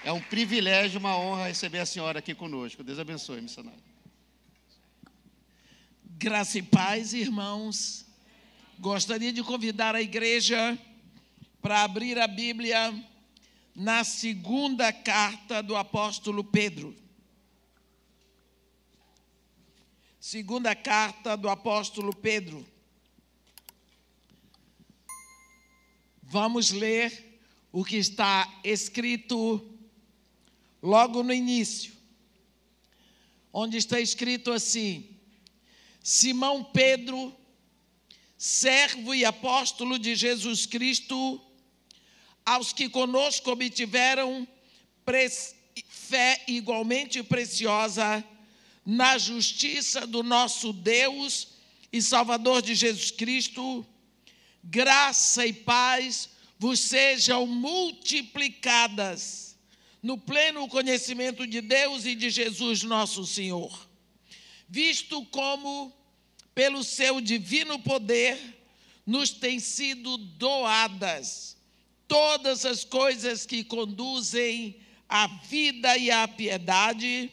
É um privilégio, uma honra receber a senhora aqui conosco. Deus abençoe, missionário. Graça e paz, irmãos. Gostaria de convidar a igreja para abrir a Bíblia na segunda carta do apóstolo Pedro. Segunda carta do apóstolo Pedro. Vamos ler o que está escrito logo no início, onde está escrito assim: Simão Pedro, servo e apóstolo de Jesus Cristo, aos que conosco obtiveram fé igualmente preciosa na justiça do nosso Deus e Salvador de Jesus Cristo, graça e paz vos sejam multiplicadas no pleno conhecimento de Deus e de Jesus nosso Senhor, visto como, pelo seu divino poder, nos têm sido doadas todas as coisas que conduzem à vida e à piedade,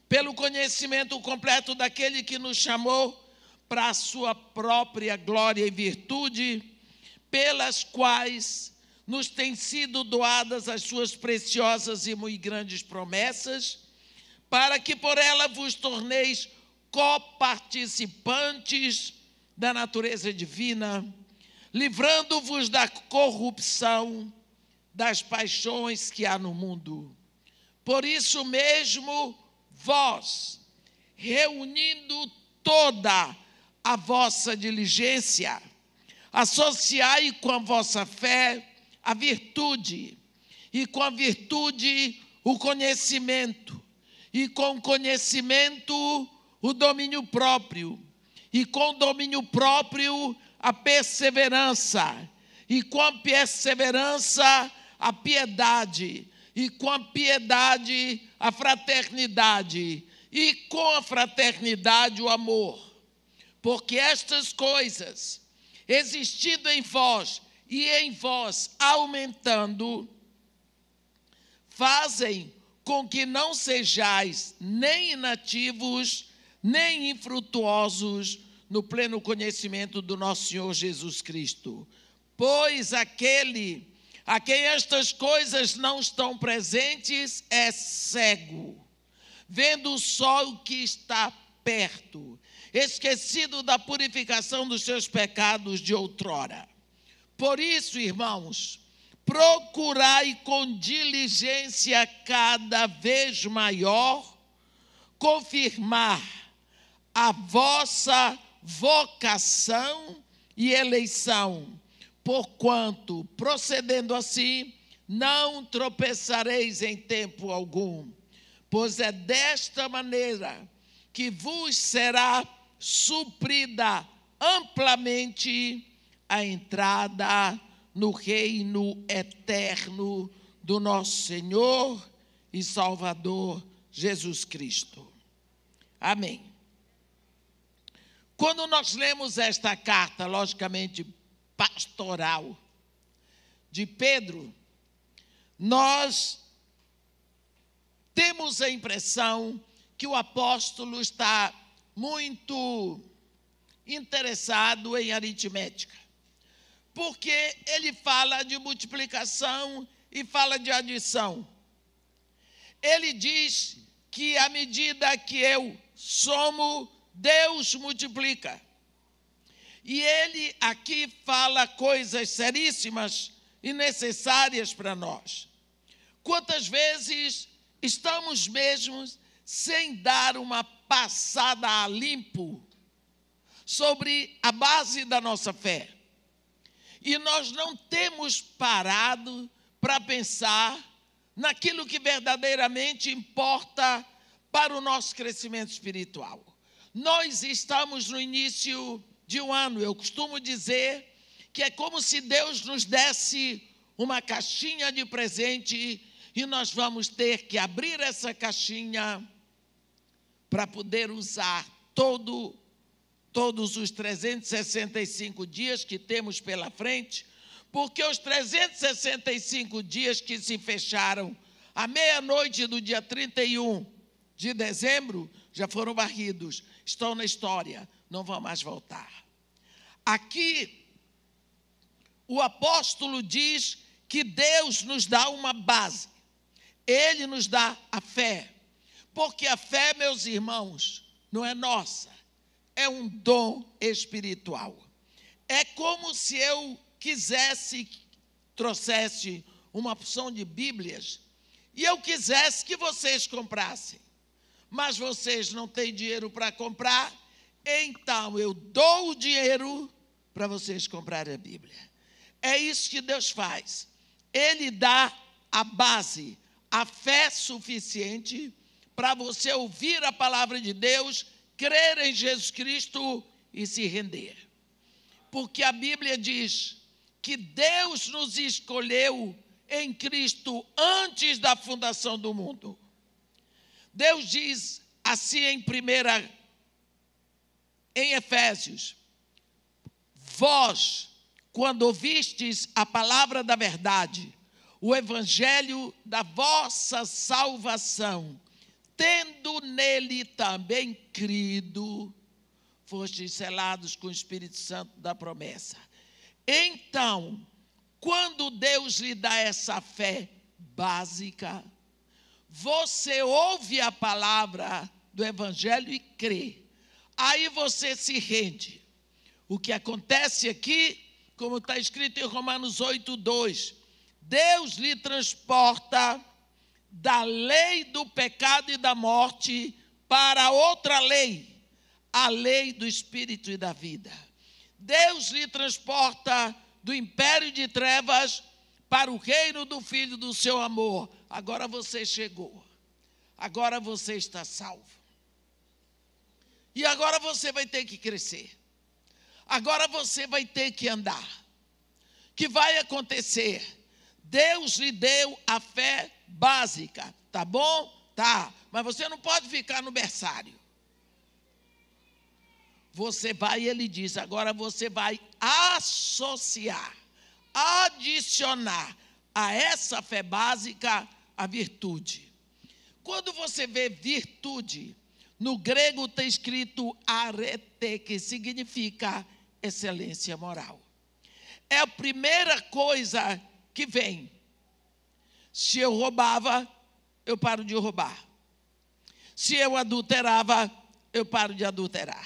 pelo conhecimento completo daquele que nos chamou para a sua própria glória e virtude, pelas quais nos têm sido doadas as suas preciosas e muito grandes promessas, para que por ela vos torneis coparticipantes da natureza divina, livrando-vos da corrupção das paixões que há no mundo. Por isso mesmo, vós, reunindo toda a vossa diligência, associai com a vossa fé a virtude, e com a virtude o conhecimento, e com o conhecimento o domínio próprio, e com o domínio próprio a perseverança, e com a perseverança a piedade, e com a piedade a fraternidade, e com a fraternidade o amor. Porque estas coisas, existindo em vós e em vós aumentando, fazem com que não sejais nem inativos, nem infrutuosos no pleno conhecimento do nosso Senhor Jesus Cristo. Pois aquele a quem estas coisas não estão presentes é cego, vendo só o que está perto, esquecido da purificação dos seus pecados de outrora. Por isso, irmãos, procurai com diligência cada vez maior confirmar a vossa vocação e eleição, porquanto, procedendo assim, não tropeçareis em tempo algum, pois é desta maneira que vos será suprida amplamente a entrada no reino eterno do nosso Senhor e Salvador Jesus Cristo. Amém. Quando nós lemos esta carta, logicamente pastoral, de Pedro, nós temos a impressão que o apóstolo está muito interessado em aritmética, porque ele fala de multiplicação e fala de adição. Ele diz que à medida que eu somo, Deus multiplica. E ele aqui fala coisas seríssimas e necessárias para nós. Quantas vezes estamos mesmo sem dar uma passada a limpo sobre a base da nossa fé? E nós não temos parado para pensar naquilo que verdadeiramente importa para o nosso crescimento espiritual. Nós estamos no início de um ano. Eu costumo dizer que é como se Deus nos desse uma caixinha de presente e nós vamos ter que abrir essa caixinha para poder usar todos os 365 dias que temos pela frente, porque os 365 dias que se fecharam à meia-noite do dia 31 de dezembro, já foram varridos, estão na história, não vão mais voltar. Aqui, o apóstolo diz que Deus nos dá uma base. Ele nos dá a fé. Porque a fé, meus irmãos, não é nossa, é um dom espiritual. É como se eu trouxesse uma porção de Bíblias e eu quisesse que vocês comprassem, mas vocês não têm dinheiro para comprar, então eu dou o dinheiro para vocês comprarem a Bíblia. É isso que Deus faz. Ele dá a base, a fé suficiente para você ouvir a palavra de Deus, crer em Jesus Cristo e se render. Porque a Bíblia diz que Deus nos escolheu em Cristo antes da fundação do mundo. Deus diz assim em Efésios: vós, quando ouvistes a palavra da verdade, o evangelho da vossa salvação, tendo nele também crido, fostes selados com o Espírito Santo da promessa. Então, quando Deus lhe dá essa fé básica, você ouve a palavra do evangelho e crê. Aí você se rende. O que acontece aqui, como está escrito em Romanos 8:2, Deus lhe transporta da lei do pecado e da morte para outra lei, a lei do Espírito e da vida. Deus lhe transporta do império de trevas para o reino do Filho do seu amor. Agora você chegou. Agora você está salvo. E agora você vai ter que crescer. Agora você vai ter que andar. O que vai acontecer? Deus lhe deu a fé básica, tá bom? Tá, mas você não pode ficar no berçário. Você vai, ele diz, agora você vai associar, adicionar a essa fé básica a virtude. Quando você vê virtude, no grego está escrito arete, que significa excelência moral. É a primeira coisa que vem. Se eu roubava, eu paro de roubar. Se eu adulterava, eu paro de adulterar.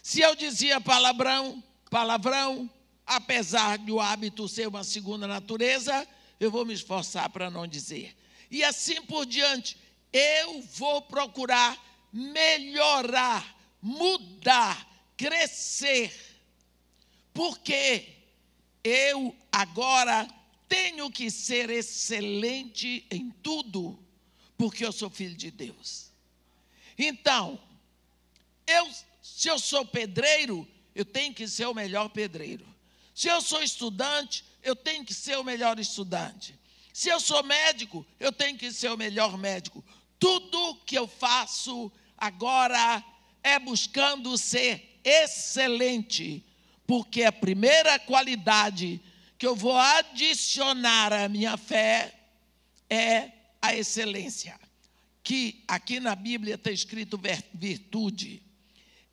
Se eu dizia palavrão, apesar de o hábito ser uma segunda natureza, eu vou me esforçar para não dizer. E assim por diante, eu vou procurar melhorar, mudar, crescer. Porque eu agora tenho que ser excelente em tudo, porque eu sou filho de Deus. Então, se eu sou pedreiro, eu tenho que ser o melhor pedreiro. Se eu sou estudante, eu tenho que ser o melhor estudante. Se eu sou médico, eu tenho que ser o melhor médico. Tudo que eu faço agora é buscando ser excelente, porque a primeira qualidade que eu vou adicionar à minha fé é a excelência, que aqui na Bíblia está escrito virtude.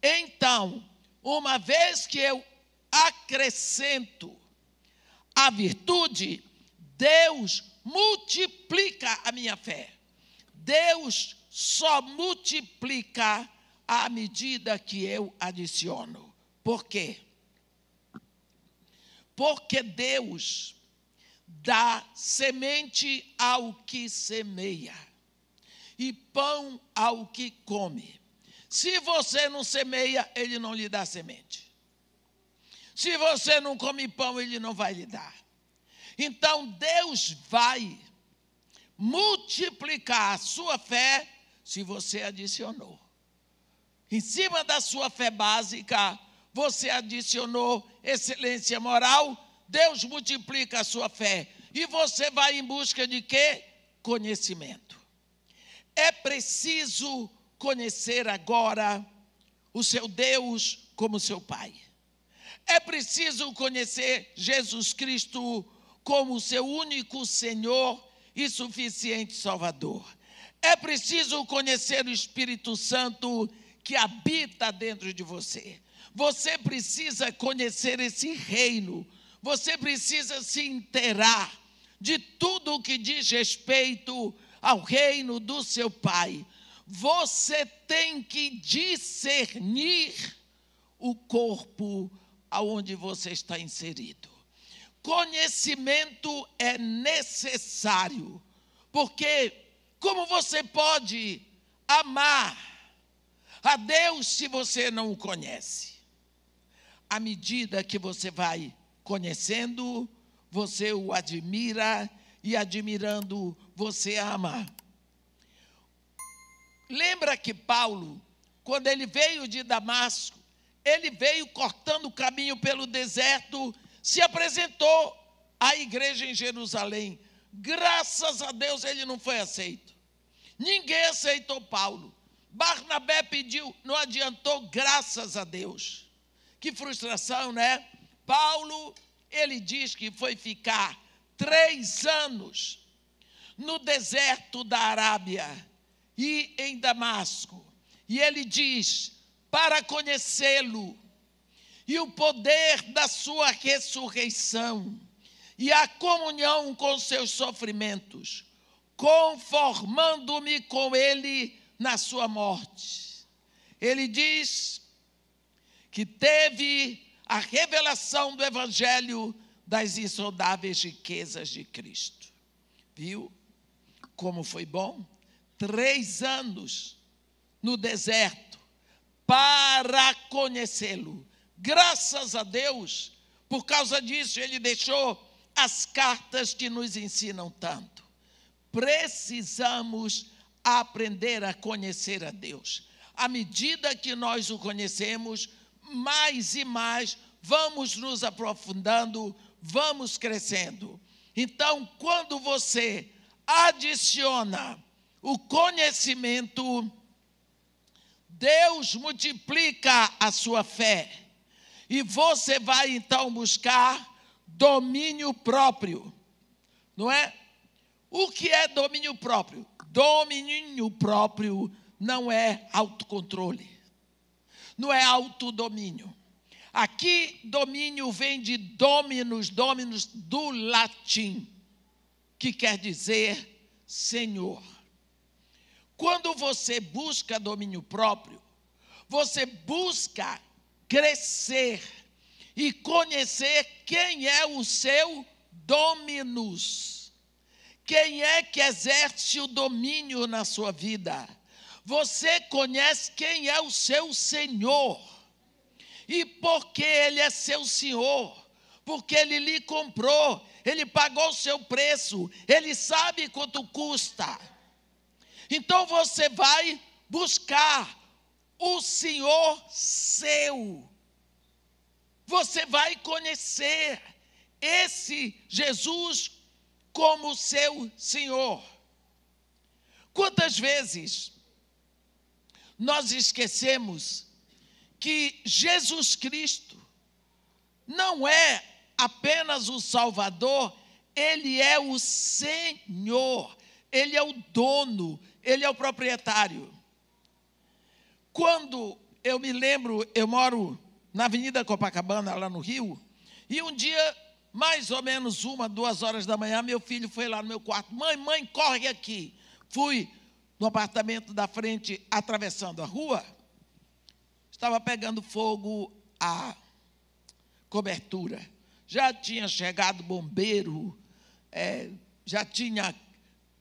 Então, uma vez que eu acrescento a virtude, Deus multiplica a minha fé. Deus só multiplica à medida que eu adiciono. Por quê? Porque Deus dá semente ao que semeia e pão ao que come. Se você não semeia, Ele não lhe dá semente. Se você não come pão, Ele não vai lhe dar. Então, Deus vai multiplicar a sua fé se você adicionou. Em cima da sua fé básica, você adicionou excelência moral, Deus multiplica a sua fé. E você vai em busca de quê? Conhecimento. É preciso conhecer agora o seu Deus como seu Pai. É preciso conhecer Jesus Cristo como seu único Senhor e suficiente Salvador. É preciso conhecer o Espírito Santo que habita dentro de você. Você precisa conhecer esse reino. Você precisa se inteirar de tudo o que diz respeito ao reino do seu Pai. Você tem que discernir o corpo aonde você está inserido. Conhecimento é necessário, porque como você pode amar a Deus se você não o conhece? À medida que você vai conhecendo, você o admira, e admirando, você ama. Lembra que Paulo, quando ele veio de Damasco, ele veio cortando o caminho pelo deserto, se apresentou à igreja em Jerusalém. Graças a Deus ele não foi aceito. Ninguém aceitou Paulo. Barnabé pediu, não adiantou, graças a Deus. Que frustração, né? Paulo, ele diz que foi ficar 3 anos no deserto da Arábia e em Damasco. E ele diz, para conhecê-lo e o poder da sua ressurreição e a comunhão com seus sofrimentos, conformando-me com ele na sua morte. Ele diz que teve a revelação do Evangelho das insondáveis riquezas de Cristo. Viu como foi bom? 3 anos no deserto para conhecê-lo. Graças a Deus, por causa disso, ele deixou as cartas que nos ensinam tanto. Precisamos aprender a conhecer a Deus. À medida que nós o conhecemos, mais e mais vamos nos aprofundando, vamos crescendo. Então, quando você adiciona o conhecimento, Deus multiplica a sua fé. E você vai então buscar domínio próprio. Não é? O que é domínio próprio? Domínio próprio não é autocontrole. Não é autodomínio. Aqui, domínio vem de dominus do latim, que quer dizer Senhor. Quando você busca domínio próprio, você busca crescer e conhecer quem é o seu dominus. Quem é que exerce o domínio na sua vida? Você conhece quem é o seu Senhor. E por que Ele é seu Senhor? Porque Ele lhe comprou, Ele pagou o seu preço, Ele sabe quanto custa. Então você vai buscar o Senhor seu. Você vai conhecer esse Jesus como seu Senhor. Quantas vezes nós esquecemos que Jesus Cristo não é apenas o Salvador, Ele é o Senhor, Ele é o dono, Ele é o proprietário. Quando eu me lembro, eu moro na Avenida Copacabana, lá no Rio, e um dia, mais ou menos 1, 2 horas da manhã, meu filho foi lá no meu quarto. Mãe, corre aqui. Fui no apartamento da frente, atravessando a rua, estava pegando fogo a cobertura. Já tinha chegado bombeiro, já tinha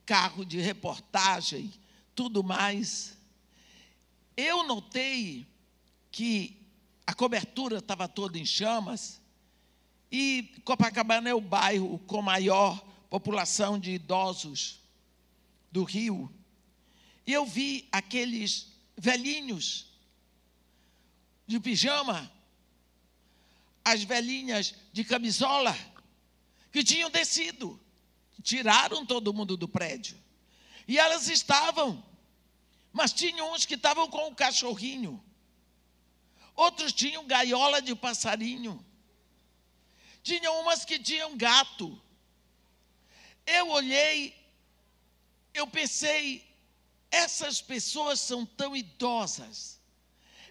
carro de reportagem, tudo mais. Eu notei que a cobertura estava toda em chamas e Copacabana é o bairro com maior população de idosos do Rio. E eu vi aqueles velhinhos de pijama, as velhinhas de camisola, que tinham descido, tiraram todo mundo do prédio. E elas estavam, mas tinham uns que estavam com o cachorrinho, outros tinham gaiola de passarinho, tinham umas que tinham gato. Eu olhei eu pensei, essas pessoas são tão idosas,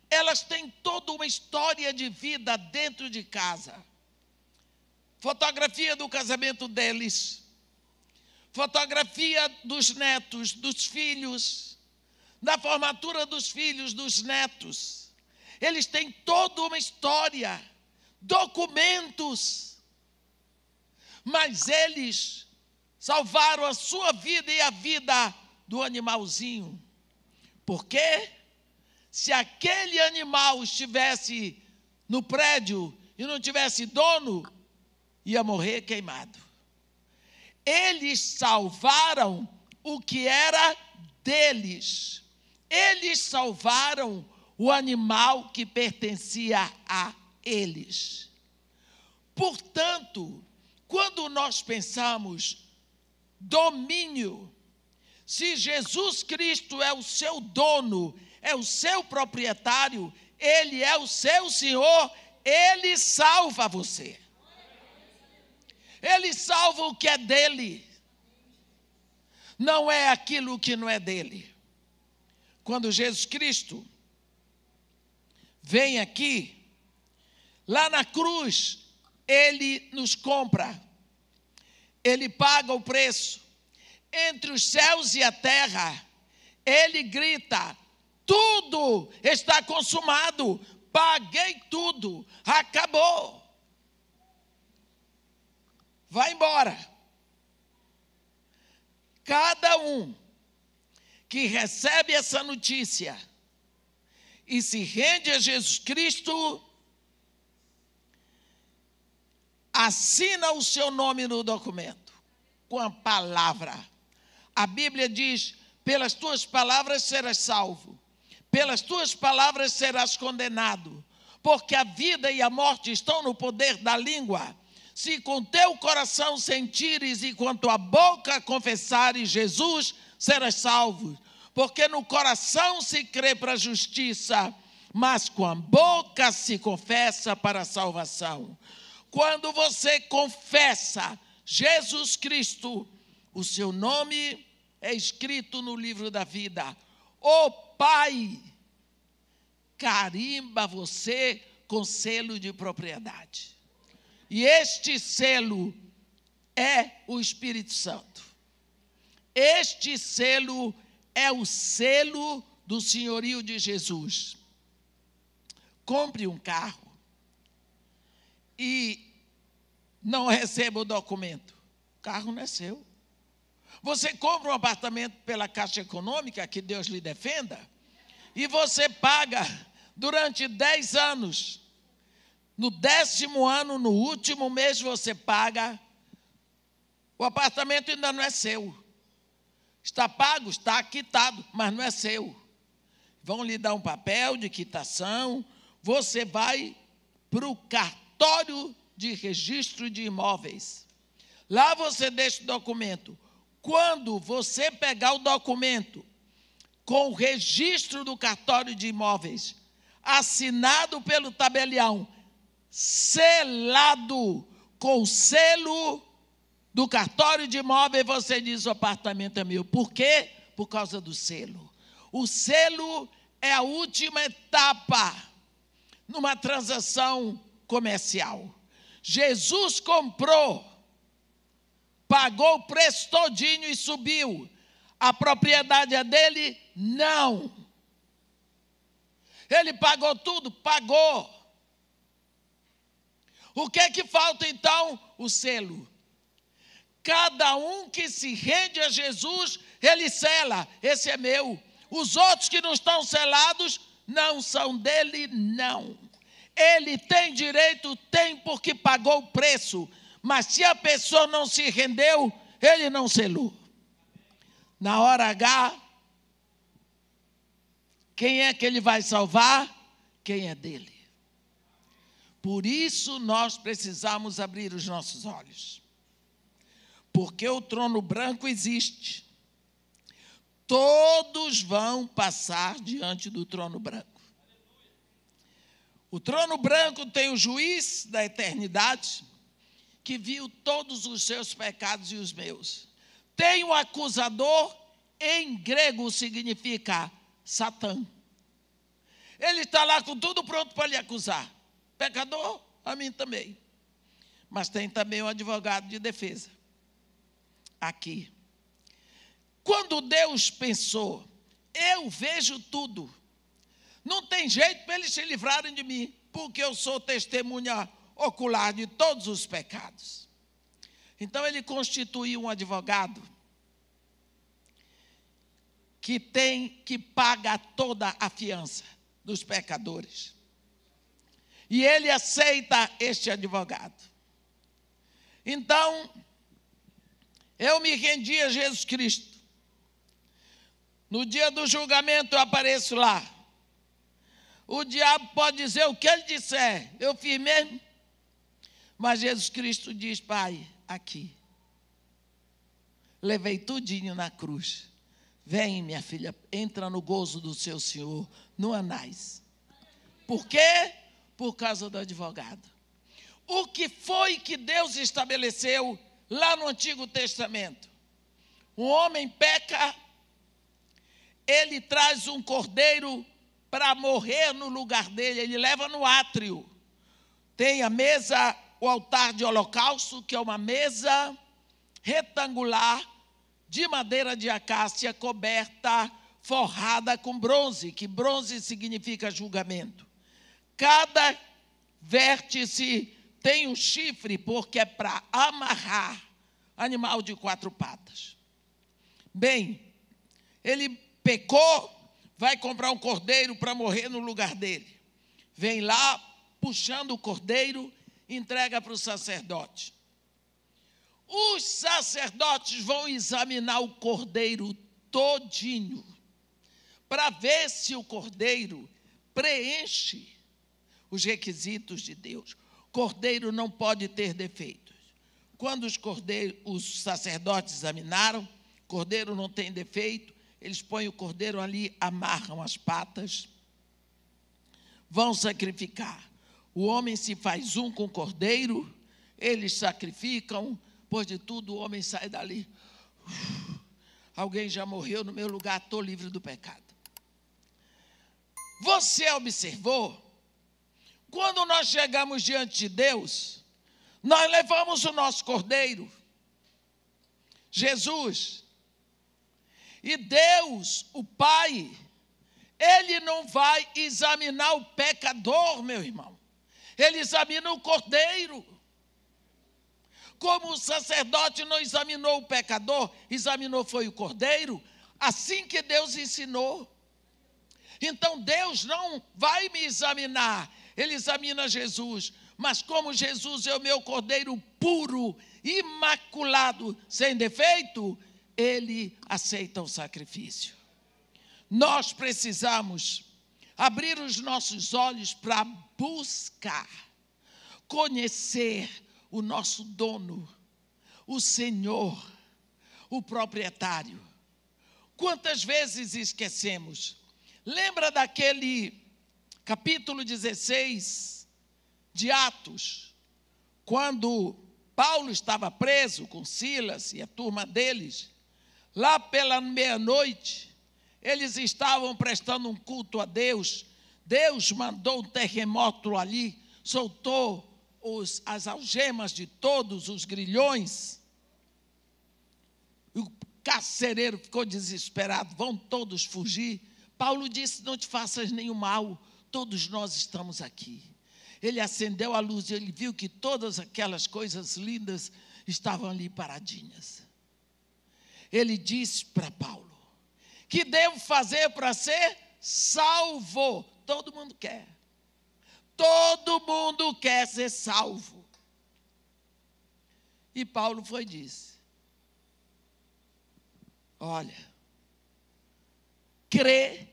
elas têm toda uma história de vida dentro de casa. Fotografia do casamento deles, fotografia dos netos, dos filhos, da formatura dos filhos, dos netos. Eles têm toda uma história, documentos, mas eles salvaram a sua vida e a vida do animalzinho. Por quê? Se aquele animal estivesse no prédio e não tivesse dono, ia morrer queimado. Eles salvaram o que era deles. Eles salvaram o animal que pertencia a eles. Portanto, quando nós pensamos domínio, se Jesus Cristo é o seu dono, é o seu proprietário, Ele é o seu Senhor, Ele salva você. Ele salva o que é dele, não é aquilo que não é dele. Quando Jesus Cristo vem aqui, lá na cruz, Ele nos compra, Ele paga o preço. Entre os céus e a terra, Ele grita: tudo está consumado, paguei tudo, acabou. Vai embora. Cada um que recebe essa notícia e se rende a Jesus Cristo, assina o seu nome no documento, com a palavra. A Bíblia diz: pelas tuas palavras serás salvo, pelas tuas palavras serás condenado, porque a vida e a morte estão no poder da língua. Se com teu coração sentires e com a tua boca confessares Jesus, serás salvo. Porque no coração se crê para a justiça, mas com a boca se confessa para a salvação. Quando você confessa Jesus Cristo, o seu nome é escrito no livro da vida. O Pai carimba você com selo de propriedade. E este selo é o Espírito Santo. Este selo é o selo do senhorio de Jesus. Compre um carro e não receba o documento. O carro não é seu. Você compra um apartamento pela Caixa Econômica, que Deus lhe defenda, e você paga durante 10 anos. No 10º ano, no último mês, você paga. O apartamento ainda não é seu. Está pago, está quitado, mas não é seu. Vão lhe dar um papel de quitação. Você vai para o cartório de registro de imóveis. Lá você deixa o documento. Quando você pegar o documento com o registro do cartório de imóveis, assinado pelo tabelião, selado com o selo do cartório de imóveis, você diz: o apartamento é meu. Por quê? Por causa do selo. O selo é a última etapa numa transação comercial. Jesus comprou, pagou o preço todinho e subiu. A propriedade é dele? Não. Ele pagou tudo? Pagou. O que é que falta então? O selo. Cada um que se rende a Jesus, ele sela: esse é meu. Os outros que não estão selados, não são dele, não. Ele tem direito, tem, porque pagou o preço. Mas se a pessoa não se rendeu, ele não selou. Na hora H, quem é que ele vai salvar? Quem é dele. Por isso nós precisamos abrir os nossos olhos. Porque o trono branco existe. Todos vão passar diante do trono branco. O trono branco tem o juiz da eternidade, que viu todos os seus pecados e os meus. Tem o acusador, em grego significa Satã. Ele está lá com tudo pronto para lhe acusar. Pecador, a mim também. Mas tem também um advogado de defesa. Aqui. Quando Deus pensou, eu vejo tudo. Não tem jeito para eles se livrarem de mim, porque eu sou testemunha ocular de todos os pecados. Então ele constituiu um advogado que paga toda a fiança dos pecadores. E ele aceita este advogado. Então, eu me rendi a Jesus Cristo. No dia do julgamento eu apareço lá. O diabo pode dizer o que ele disser, eu fiz mesmo. Mas Jesus Cristo diz, Pai, aqui. Levei tudinho na cruz. Vem, minha filha, entra no gozo do seu Senhor, no anais. Por quê? Por causa do advogado. O que foi que Deus estabeleceu lá no Antigo Testamento? Um homem peca, ele traz um cordeiro para morrer no lugar dele, ele leva no átrio. Tem a mesa, o altar de holocausto, que é uma mesa retangular, de madeira de acácia, coberta, forrada com bronze, que bronze significa julgamento. Cada vértice tem um chifre, porque é para amarrar animal de 4 patas. Bem, ele pecou, vai comprar um cordeiro para morrer no lugar dele. Vem lá, puxando o cordeiro, entrega para o sacerdote. Os sacerdotes vão examinar o cordeiro todinho, para ver se o cordeiro preenche os requisitos de Deus. Cordeiro não pode ter defeitos. Quando os sacerdotes examinaram, cordeiro não tem defeito, eles põem o cordeiro ali, amarram as patas, vão sacrificar. O homem se faz um com o cordeiro, eles sacrificam, depois de tudo o homem sai dali. Alguém já morreu no meu lugar, estou livre do pecado. Você observou? Quando nós chegamos diante de Deus, nós levamos o nosso cordeiro, Jesus, e Deus, o Pai, Ele não vai examinar o pecador, meu irmão. Ele examina o cordeiro. Como o sacerdote não examinou o pecador, examinou foi o cordeiro, assim que Deus ensinou. Então Deus não vai me examinar, Ele examina Jesus. Mas como Jesus é o meu cordeiro puro, imaculado, sem defeito, Ele aceita o sacrifício. Nós precisamos abrir os nossos olhos para buscar, conhecer o nosso dono, o Senhor, o proprietário. Quantas vezes esquecemos? Lembra daquele capítulo 16 de Atos, quando Paulo estava preso com Silas e a turma deles, lá pela meia-noite, eles estavam prestando um culto a Deus. Deus mandou um terremoto ali, soltou as algemas de todos os grilhões. O carcereiro ficou desesperado, vão todos fugir. Paulo disse, não te faças nenhum mal, todos nós estamos aqui. Ele acendeu a luz e ele viu que todas aquelas coisas lindas estavam ali paradinhas. Ele disse para Paulo, que devo fazer para ser salvo? Todo mundo quer. Todo mundo quer ser salvo. E Paulo foi e disse, olha, crê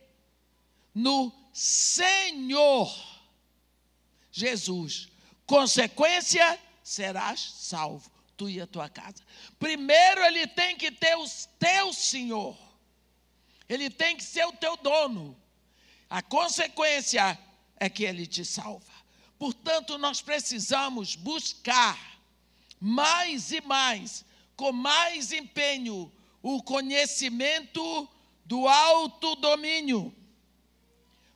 no Senhor Jesus. Consequência, serás salvo, tu e a tua casa. Primeiro ele tem que ter o teu Senhor. Ele tem que ser o teu dono. A consequência é que Ele te salva. Portanto, nós precisamos buscar mais e mais, com mais empenho, o conhecimento do autodomínio.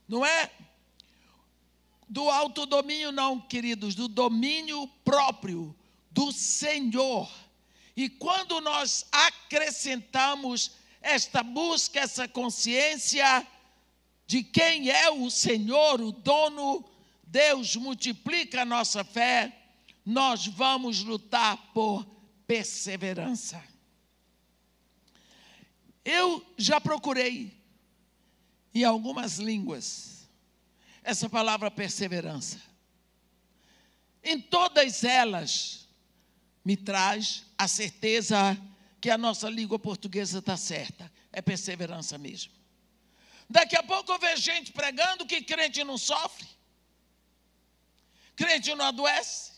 Não é? Do autodomínio não, queridos, do domínio próprio do Senhor. E quando nós acrescentamos esta busca, essa consciência de quem é o Senhor, o dono, Deus multiplica a nossa fé, nós vamos lutar por perseverança. Eu já procurei em algumas línguas essa palavra perseverança. Em todas elas me traz a certeza que a nossa língua portuguesa está certa. É perseverança mesmo. Daqui a pouco eu vejo gente pregando que crente não sofre, crente não adoece,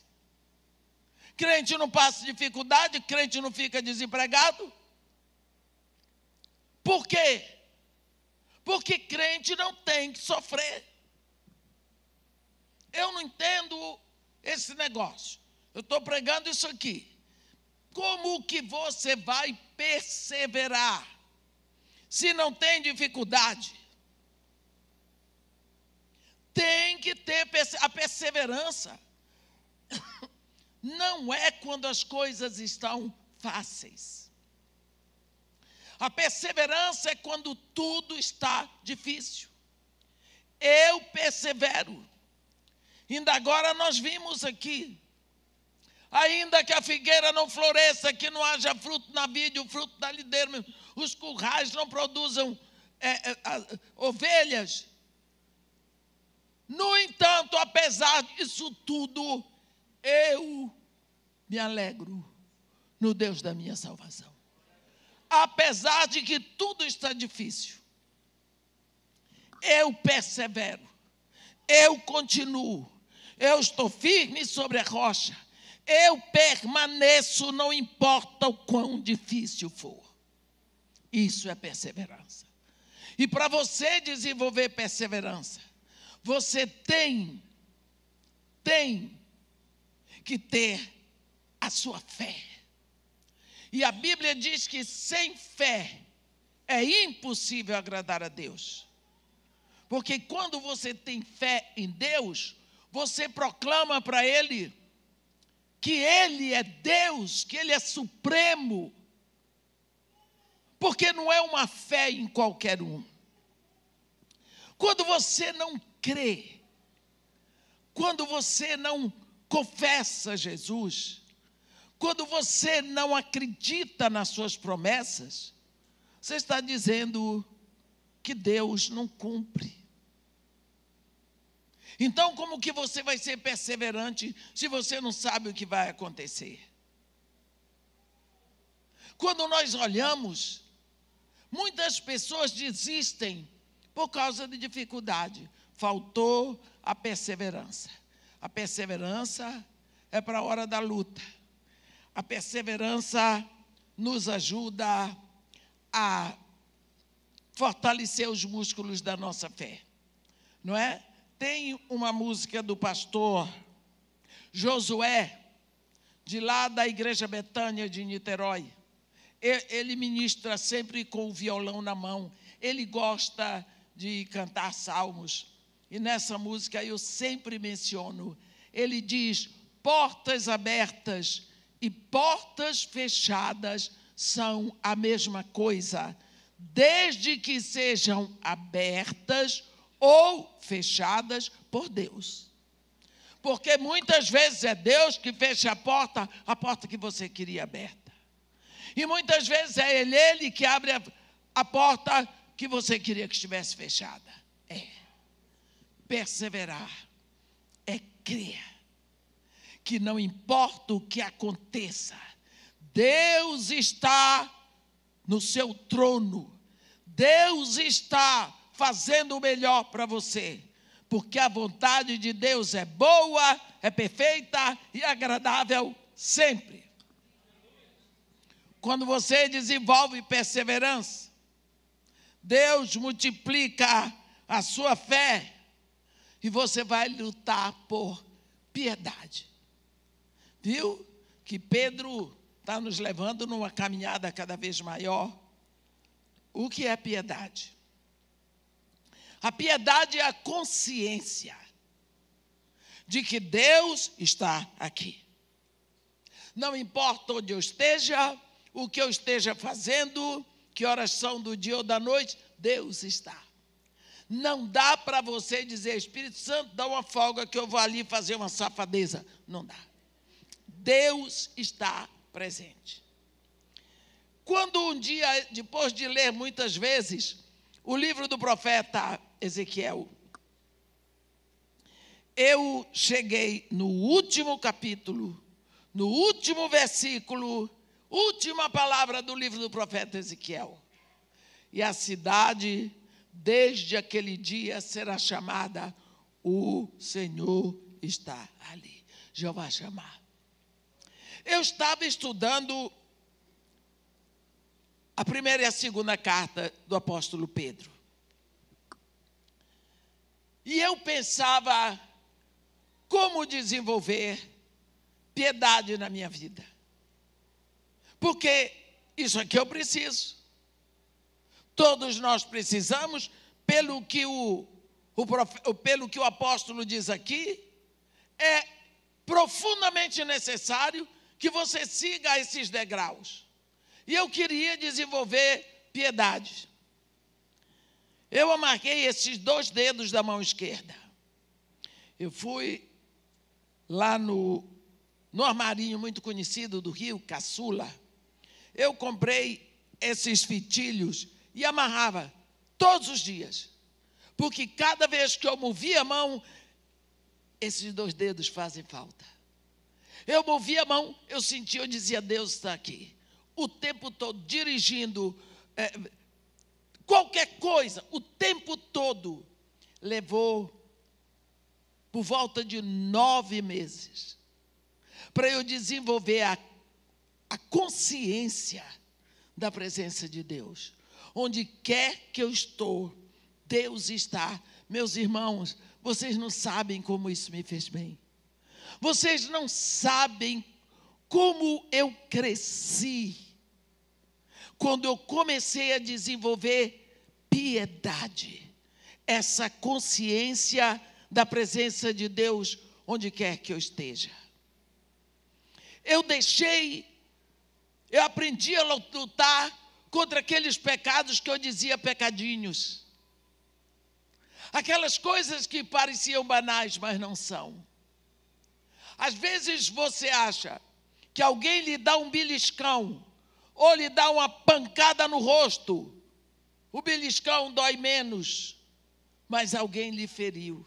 crente não passa dificuldade, crente não fica desempregado. Por quê? Porque crente não tem que sofrer. Eu não entendo esse negócio. Eu estou pregando isso aqui. Como que você vai perseverar se não tem dificuldade? Tem que ter a perseverança. Não é quando as coisas estão fáceis. A perseverança é quando tudo está difícil. Eu persevero. Ainda agora nós vimos aqui, ainda que a figueira não floresça, que não haja fruto na vide, o fruto da videira, os currais não produzam ovelhas. No entanto, apesar disso tudo, eu me alegro no Deus da minha salvação. Apesar de que tudo está difícil, eu persevero, eu continuo, eu estou firme sobre a rocha, eu permaneço, não importa o quão difícil for. Isso é perseverança. E para você desenvolver perseverança, você tem que ter a sua fé. E a Bíblia diz que sem fé é impossível agradar a Deus. Porque quando você tem fé em Deus, você proclama para Ele que Ele é Deus, que Ele é supremo. Porque não é uma fé em qualquer um. Quando você não crê, quando você não confessa Jesus, quando você não acredita nas suas promessas, você está dizendo que Deus não cumpre. Então, como que você vai ser perseverante se você não sabe o que vai acontecer? Quando nós olhamos, muitas pessoas desistem por causa de dificuldade. Faltou a perseverança. A perseverança é para a hora da luta. A perseverança nos ajuda a fortalecer os músculos da nossa fé. Não é? Tem uma música do pastor Josué, de lá da Igreja Betânia de Niterói. Ele ministra sempre com o violão na mão. Ele gosta de cantar salmos. E nessa música eu sempre menciono. Ele diz: portas abertas e portas fechadas são a mesma coisa, desde que sejam abertas ou fechadas por Deus. Porque muitas vezes é Deus que fecha a porta que você queria aberta. E muitas vezes é Ele que abre a porta que você queria que estivesse fechada. É perseverar, é crer que não importa o que aconteça, Deus está no seu trono, Deus está fazendo o melhor para você, porque a vontade de Deus é boa, é perfeita e agradável sempre. Quando você desenvolve perseverança, Deus multiplica a sua fé e você vai lutar por piedade. Viu que Pedro está nos levando numa caminhada cada vez maior. O que é piedade? A piedade é a consciência de que Deus está aqui. Não importa onde eu esteja, o que eu esteja fazendo, que horas são do dia ou da noite, Deus está. Não dá para você dizer, Espírito Santo, dá uma folga que eu vou ali fazer uma safadeza. Não dá. Deus está presente. Quando um dia, depois de ler muitas vezes o livro do profeta Ezequiel, eu cheguei no último capítulo, no último versículo, última palavra do livro do profeta Ezequiel. E a cidade, desde aquele dia, será chamada O Senhor está ali. Jeová chamar. Eu estava estudando a primeira e a segunda carta do apóstolo Pedro. E eu pensava como desenvolver piedade na minha vida. Porque isso aqui eu preciso. Todos nós precisamos, pelo que o apóstolo diz aqui, é profundamente necessário que você siga esses degraus. E eu queria desenvolver piedade. Eu amarguei esses 2 dedos da mão esquerda. Eu fui lá no armarinho muito conhecido do Rio, Caçula. Eu comprei esses fitilhos e amarrava todos os dias. Porque cada vez que eu movia a mão, esses 2 dedos fazem falta. Eu movia a mão, eu sentia, eu dizia, Deus está aqui. O tempo todo, dirigindo, qualquer coisa, o tempo todo. Levou por volta de 9 meses para eu desenvolver a consciência da presença de Deus. Onde quer que eu estou, Deus está. Meus irmãos, vocês não sabem como isso me fez bem. Vocês não sabem como eu cresci quando eu comecei a desenvolver piedade, essa consciência da presença de Deus onde quer que eu esteja. Eu aprendi a lutar contra aqueles pecados que eu dizia pecadinhos. Aquelas coisas que pareciam banais, mas não são. Às vezes você acha que alguém lhe dá um beliscão ou lhe dá uma pancada no rosto. O beliscão dói menos, mas alguém lhe feriu.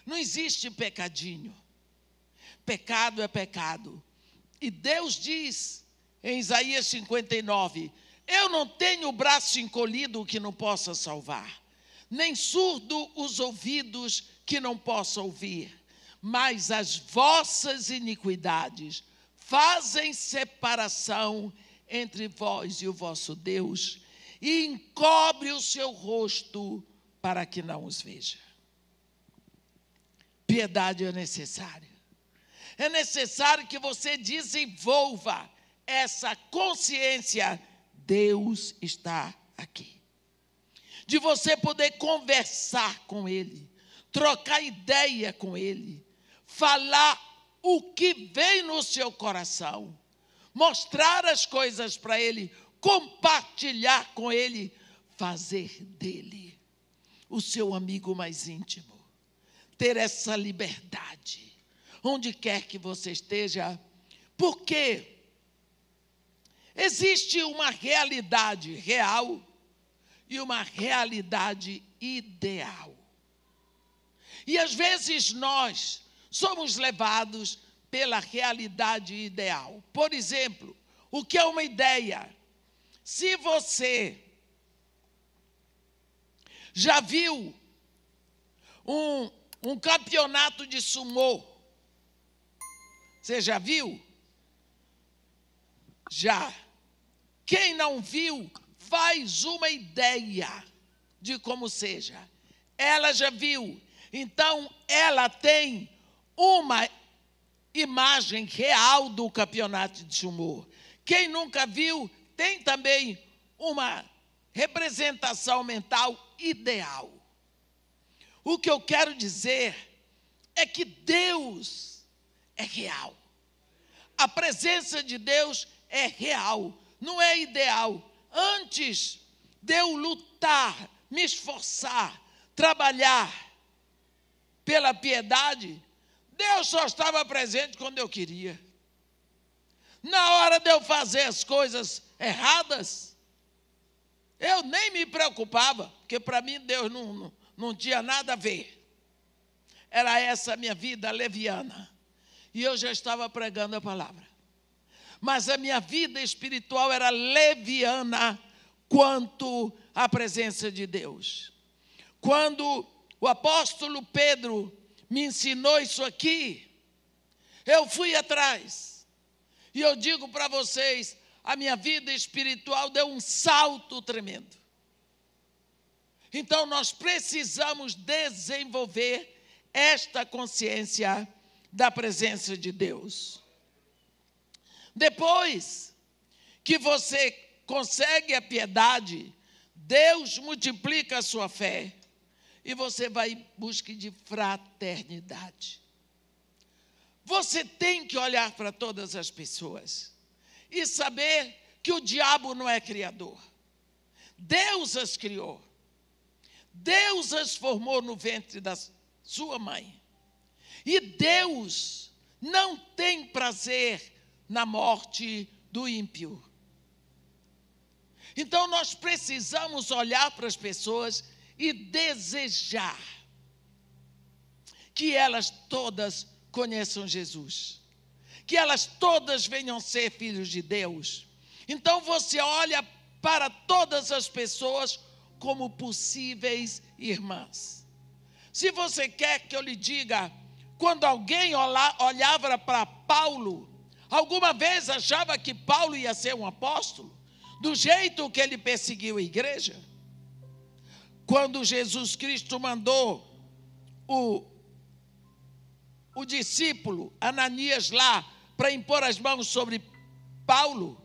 Não existe pecadinho. Pecado é pecado. E Deus diz em Isaías 59, eu não tenho o braço encolhido que não possa salvar, nem surdo os ouvidos que não possa ouvir, mas as vossas iniquidades fazem separação entre vós e o vosso Deus, e encobre o seu rosto para que não os veja. Piedade é necessária. É necessário que você desenvolva essa consciência, Deus está aqui. De você poder conversar com Ele, trocar ideia com Ele, falar o que vem no seu coração, mostrar as coisas para Ele, compartilhar com Ele, fazer dele o seu amigo mais íntimo, ter essa liberdade, onde quer que você esteja, porque existe uma realidade real e uma realidade ideal. E às vezes nós somos levados pela realidade ideal. Por exemplo, o que é uma ideia? Se você já viu um campeonato de sumô, você já viu? Já. Quem não viu, faz uma ideia de como seja. Ela já viu. Então, ela tem uma imagem real do campeonato de jumô. Quem nunca viu, tem também uma representação mental ideal. O que eu quero dizer é que Deus é real. A presença de Deus é real, não é ideal. Antes de eu lutar, me esforçar, trabalhar pela piedade, Deus só estava presente quando eu queria. Na hora de eu fazer as coisas erradas, eu nem me preocupava, porque para mim Deus não tinha nada a ver. Era essa a minha vida leviana. E eu já estava pregando a palavra. Mas a minha vida espiritual era leviana quanto à presença de Deus. Quando o apóstolo Pedro me ensinou isso aqui, eu fui atrás. E eu digo para vocês, a minha vida espiritual deu um salto tremendo. Então nós precisamos desenvolver esta consciência da presença de Deus. Depois que você consegue a piedade, Deus multiplica a sua fé e você vai em busca de fraternidade. Você tem que olhar para todas as pessoas e saber que o diabo não é criador. Deus as criou. Deus as formou no ventre da sua mãe. E Deus não tem prazer na morte do ímpio. Então nós precisamos olhar para as pessoas e desejar que elas todas conheçam Jesus, que elas todas venham ser filhos de Deus. Então você olha para todas as pessoas como possíveis irmãs. Se você quer que eu lhe diga, quando alguém olhava para Paulo, alguma vez achava que Paulo ia ser um apóstolo, do jeito que ele perseguiu a igreja? Quando Jesus Cristo mandou o discípulo Ananias lá para impor as mãos sobre Paulo,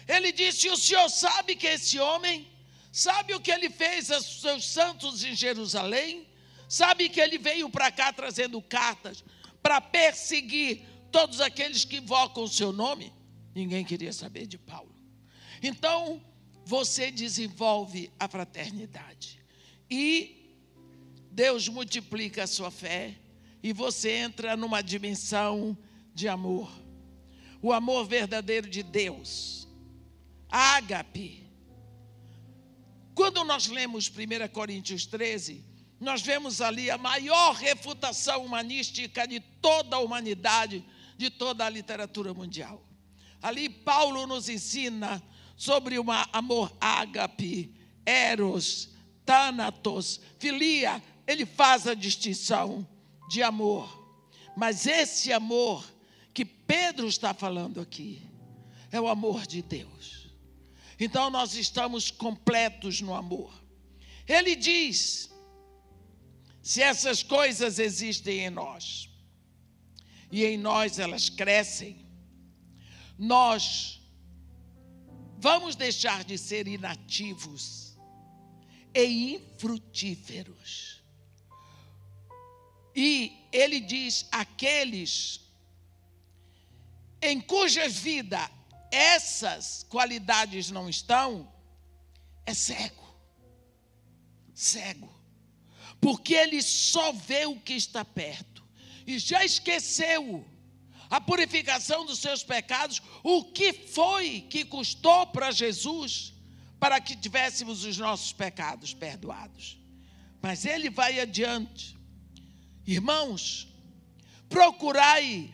ele disse: o senhor sabe que esse homem, sabe o que ele fez aos seus santos em Jerusalém? Sabe que ele veio para cá trazendo cartas para perseguir todos aqueles que invocam o seu nome? Ninguém queria saber de Paulo. Então, você desenvolve a fraternidade e Deus multiplica a sua fé e você entra numa dimensão de amor. O amor verdadeiro de Deus. Ágape. Quando nós lemos 1 Coríntios 13, nós vemos ali a maior refutação humanística de toda a humanidade, de toda a literatura mundial. Ali Paulo nos ensina sobre um amor ágape, eros, thanatos, filia. Ele faz a distinção de amor. Mas esse amor que Pedro está falando aqui é o amor de Deus. Então nós estamos completos no amor. Ele diz: se essas coisas existem em nós, e em nós elas crescem, nós vamos deixar de ser inativos e infrutíferos. E ele diz: aqueles em cuja vida essas qualidades não estão, é cego. Cego. Porque ele só vê o que está perto. E já esqueceu a purificação dos seus pecados, o que foi que custou para Jesus, para que tivéssemos os nossos pecados perdoados. Mas ele vai adiante. Irmãos, procurai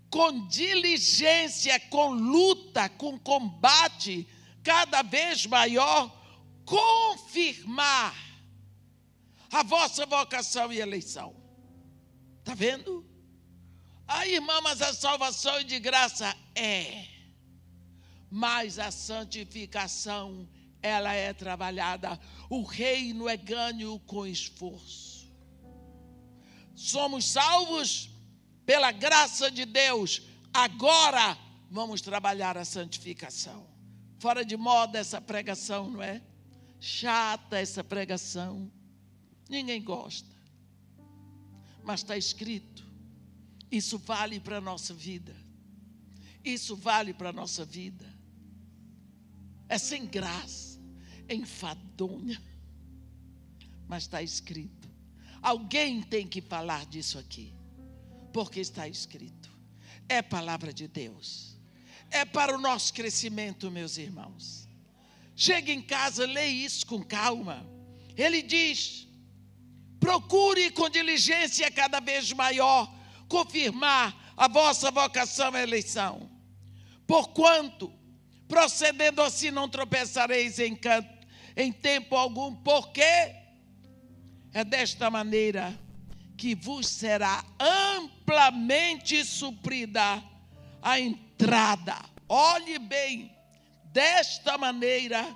com diligência, com luta, com combate cada vez maior, confirmar a vossa vocação e eleição. Está vendo? Irmã, mas a salvação é de graça? É. Mas a santificação, ela é trabalhada. O reino é ganho com esforço. Somos salvos pela graça de Deus, agora vamos trabalhar a santificação. Fora de moda essa pregação, não é? Chata essa pregação. Ninguém gosta. Mas está escrito. Isso vale para a nossa vida. Isso vale para a nossa vida. É sem graça, é enfadonha. Mas está escrito. Alguém tem que falar disso aqui. Porque está escrito. É palavra de Deus. É para o nosso crescimento, meus irmãos. Chega em casa, lê isso com calma. Ele diz: procure com diligência cada vez maior confirmar a vossa vocação e eleição. Porquanto, procedendo assim, não tropeçareis em tempo algum, porque é desta maneira que vos será amplamente suprida a entrada. Olhe bem, desta maneira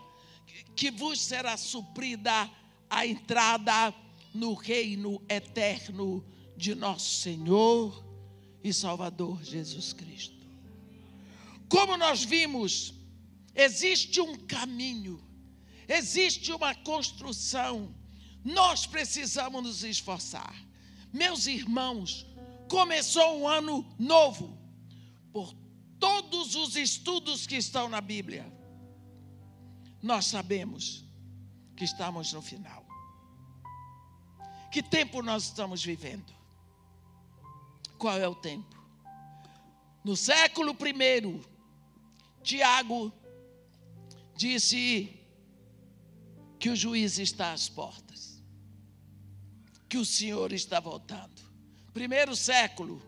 que vos será suprida a entrada no reino eterno de nosso Senhor e Salvador Jesus Cristo. Como nós vimos, existe um caminho, existe uma construção. Nós precisamos nos esforçar. Meus irmãos, começou um ano novo. Por todos os estudos que estão na Bíblia, nós sabemos que estamos no final. Que tempo nós estamos vivendo? Qual é o tempo? No século I, Tiago disse que o juiz está às portas, que o Senhor está voltando. Primeiro século,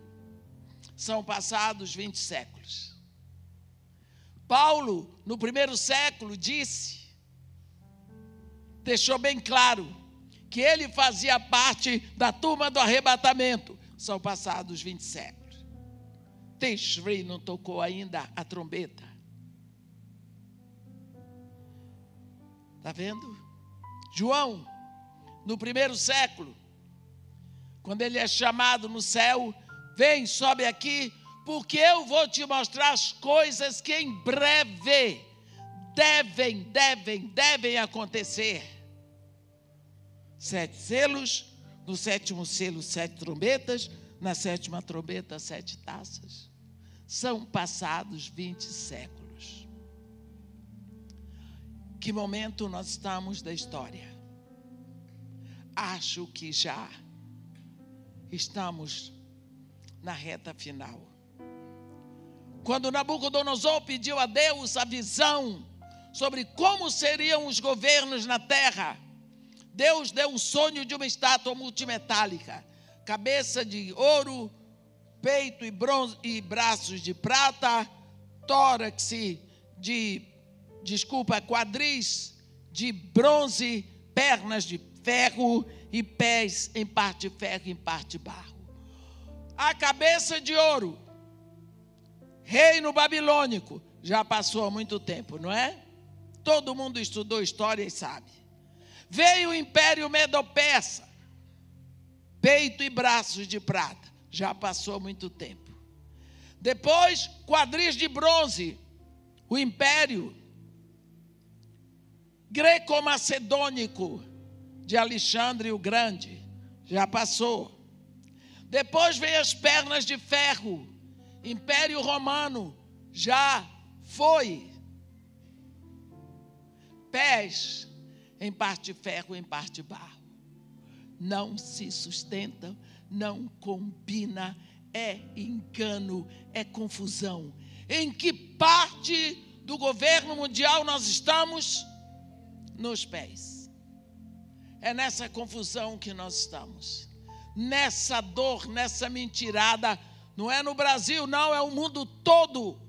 são passados 20 séculos. Paulo, no primeiro século, deixou bem claro, que ele fazia parte da turma do arrebatamento. São passados 20 séculos. Tishrei não tocou ainda a trombeta. Está vendo? João, no primeiro século, quando ele é chamado no céu, vem, sobe aqui, porque eu vou te mostrar as coisas que em breve devem acontecer. 7 selos, no 7º selo 7 trombetas, na 7ª trombeta 7 taças. São passados 20 séculos. Que momento nós estamos da história? Acho que já estamos na reta final. Quando Nabucodonosor pediu a Deus a visão sobre como seriam os governos na terra, Deus deu o sonho de uma estátua multimetálica, cabeça de ouro, peito e bronze e braços de prata, tórax quadris de bronze, pernas de ferro e pés em parte ferro e em parte barro. A cabeça de ouro, reino babilônico, já passou há muito tempo, não é? Todo mundo estudou história e sabe. Veio o Império Medo-Persa, peito e braços de prata, já passou há muito tempo. Depois, quadris de bronze, o Império Greco-Macedônico de Alexandre o Grande, já passou. Depois veio as pernas de ferro, Império Romano, já foi. Pés em parte ferro, em parte barro. Não se sustentam, não combina, é engano, é confusão. Em que parte do governo mundial nós estamos? Nos pés. É nessa confusão que nós estamos. Nessa dor, nessa mentirada. Não é no Brasil, não, é o mundo todo.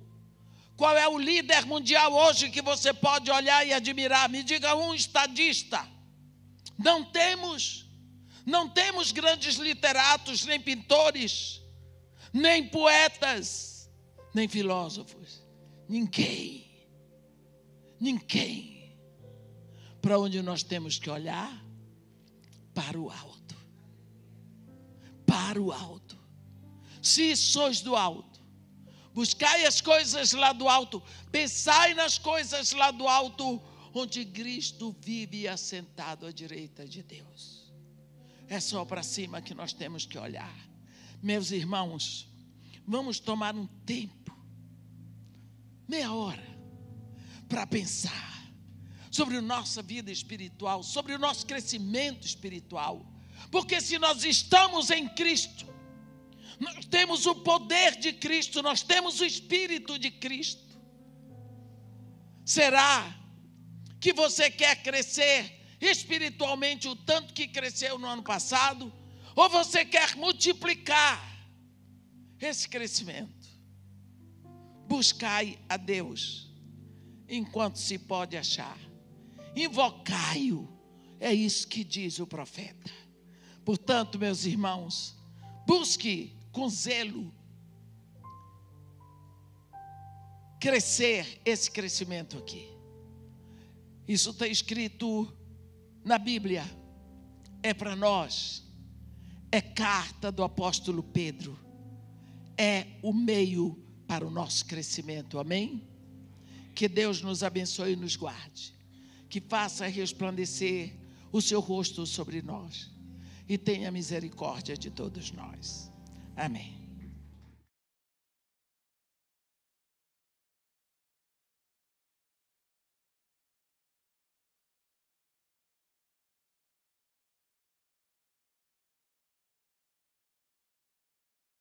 Qual é o líder mundial hoje que você pode olhar e admirar? Me diga um estadista. Não temos grandes literatos, nem pintores, nem poetas, nem filósofos. Ninguém. Para onde nós temos que olhar? Para o alto. Para o alto. se sois do alto. Buscai as coisas lá do alto, pensai nas coisas lá do alto, onde Cristo vive assentado à direita de Deus. É só para cima que nós temos que olhar. Meus irmãos, vamos tomar um tempo, meia hora, para pensar sobre a nossa vida espiritual, sobre o nosso crescimento espiritual. Porque se nós estamos em Cristo, nós temos o poder de Cristo, nós temos o Espírito de Cristo. Será que você quer crescer espiritualmente o tanto que cresceu no ano passado? Ou você quer multiplicar esse crescimento? Buscai a Deus enquanto se pode achar. Invocai-o. É isso que diz o profeta. Portanto, meus irmãos, busque com zelo crescer esse crescimento aqui. Isso está escrito na Bíblia. É para nós. É carta do apóstolo Pedro. É o meio para o nosso crescimento. Amém? Que Deus nos abençoe e nos guarde. Que faça resplandecer o seu rosto sobre nós. E tenha misericórdia de todos nós. Amém.